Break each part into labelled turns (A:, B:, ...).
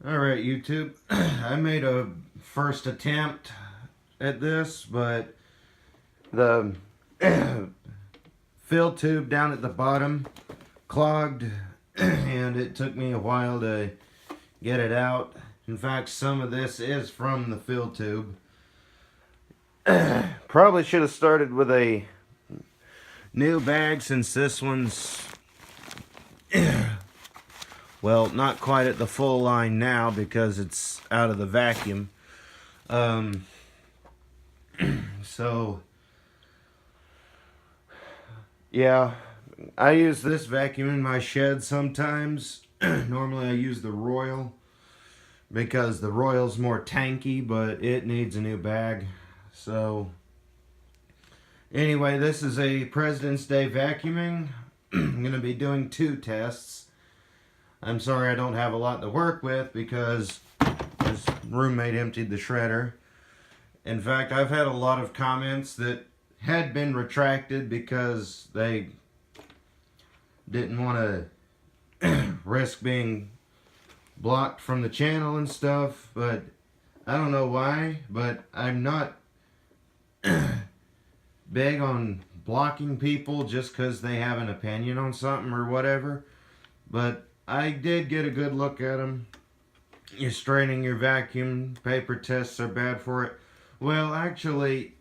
A: Alright, YouTube. I made a first attempt at this, but the fill tube down at the bottom clogged and it took me a while to get it out. In fact, some of this is from the fill tube. Probably should have started with a new bag since this one's well, not quite at the full line now because it's out of the vacuum. So, yeah, I use this vacuum in my shed sometimes. Normally I use the Royal because the Royal's more tanky, but it needs a new bag. So, anyway, this is a President's Day vacuuming. I'm going to be doing 2 tests. I'm sorry I don't have a lot to work with because his roommate emptied the shredder. In fact, I've had a lot of comments that had been retracted because they didn't want to risk being blocked from the channel and stuff, but I don't know why, but I'm not big on blocking people just because they have an opinion on something or whatever. But I did get a good look at them. You're straining your vacuum. Paper tests are bad for it. Well, actually,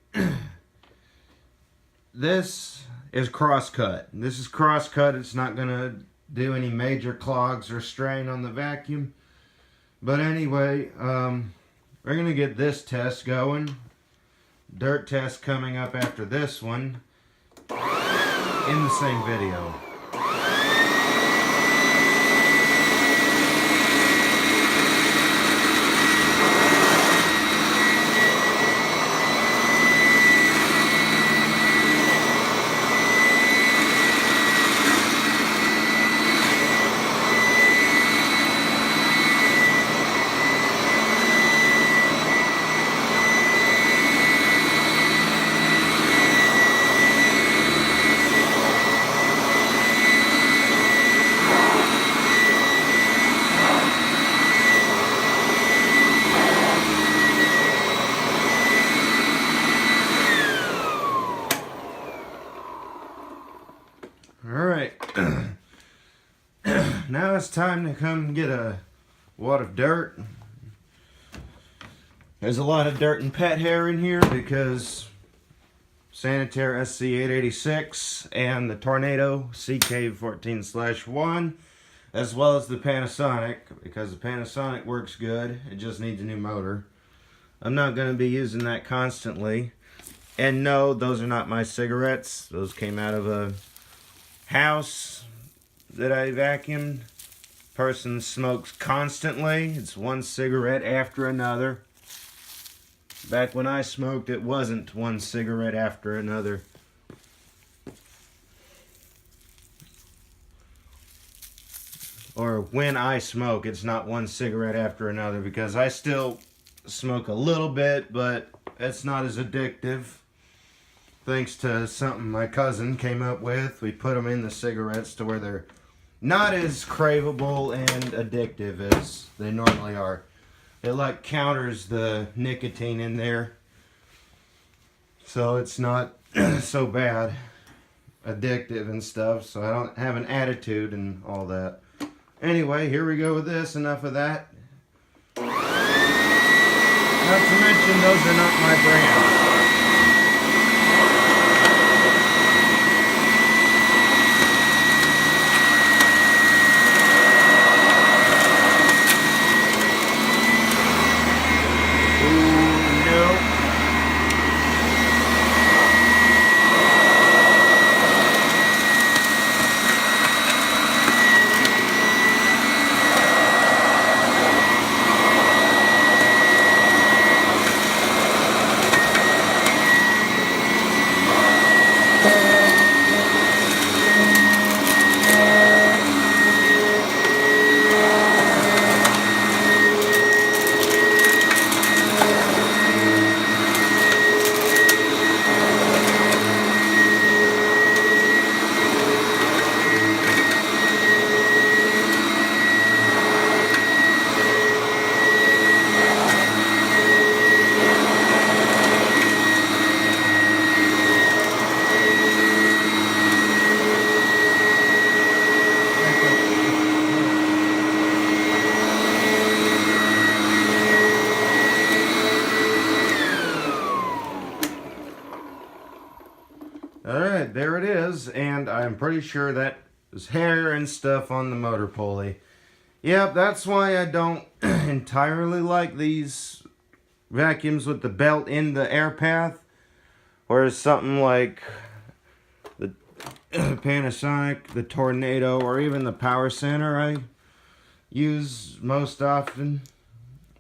A: this is cross-cut. This is cross-cut. It's not going to do any major clogs or strain on the vacuum. But anyway, we're going to get this test going. Dirt test coming up after this one in the same video. Alright, now it's time to come get a wad of dirt. There's a lot of dirt and pet hair in here because Sanitaire SC886 and the Tornado CK14/1, as well as the Panasonic, because the Panasonic works good, it just needs a new motor. I'm not going to be using that constantly. And no, those are not my cigarettes. Those came out of a house that I vacuumed. Person smokes constantly. It's one cigarette after another. Back when I smoked, it wasn't one cigarette after another. Or when I smoke, it's not one cigarette after another, because I still smoke a little bit, but it's not as addictive. Thanks to something my cousin came up with. We put them in the cigarettes to where they're not as craveable and addictive as they normally are. It like counters the nicotine in there, so it's not so bad addictive and stuff, so I don't have an attitude and all that. Anyway, here we go with this. Enough of that. Not to mention, those are not my brand. there it is, and I'm pretty sure that is hair and stuff on the motor pulley. Yep, that's why I don't entirely like these vacuums with the belt in the air path, whereas something like the Panasonic, the Tornado, or even the Power Center I use most often.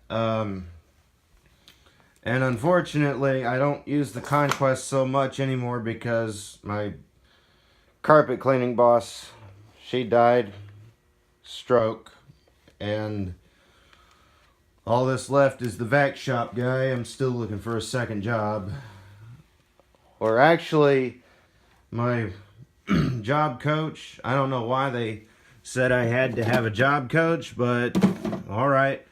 A: And unfortunately, I don't use the Conquest so much anymore because my carpet cleaning boss, she died, stroke, and all that's left is the vac shop guy. I'm still looking for a second job. Or actually, my job coach, I don't know why they said I had to have a job coach, but alright.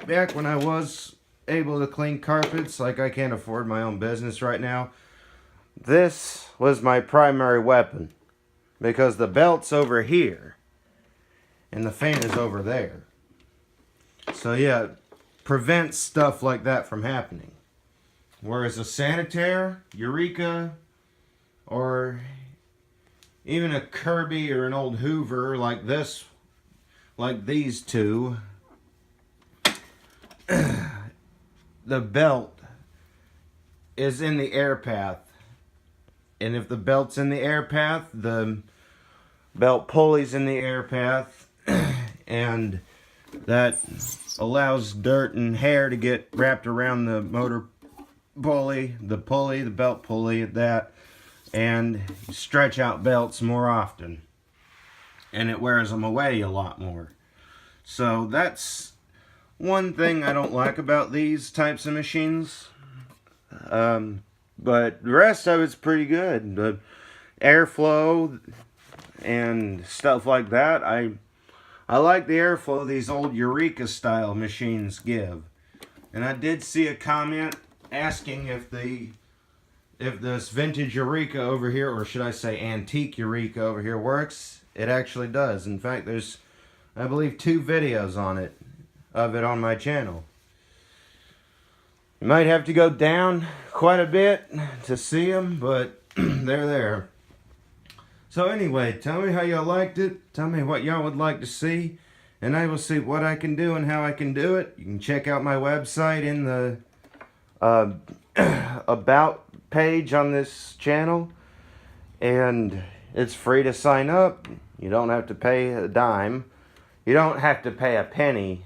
A: Back when I was able to clean carpets, like I can't afford my own business right now, this was my primary weapon. Because the belt's over here, and the fan is over there. So yeah, prevents stuff like that from happening. Whereas a Sanitaire, Eureka, or even a Kirby or an old Hoover like this, like these two, the belt is in the air path. And if the belt's in the air path, the belt pulley's in the air path. And that allows dirt and hair to get wrapped around the motor pulley, the belt pulley at that. And you stretch out belts more often. And it wears them away a lot more. So that's one thing I don't like about these types of machines. But the rest of it's pretty good. The airflow and stuff like that. I like the airflow these old Eureka style machines give. And I did see a comment asking if this vintage Eureka over here, or should I say antique Eureka over here, works. It actually does. In fact, there's, I believe, 2 videos on it, on my channel. You might have to go down quite a bit to see them, but they're there. So anyway, tell me how y'all liked it. Tell me what y'all would like to see, and I will see what I can do and how I can do it. You can check out my website in the about page on this channel, and it's free to sign up. You don't have to pay a dime. You don't have to pay a penny,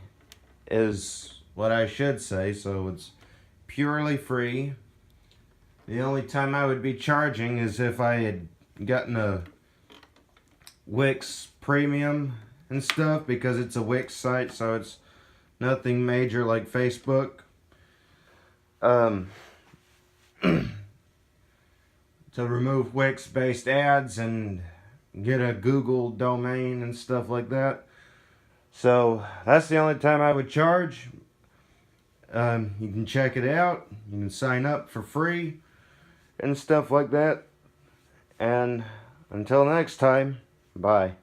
A: is what I should say. So it's purely free. The only time I would be charging is if I had gotten a Wix premium and stuff, because it's a Wix site, so it's nothing major like Facebook. To remove Wix-based ads and get a Google domain and stuff like that. So that's the only time I would charge. You can check it out. You can sign up for free and stuff like that. And until next time, bye.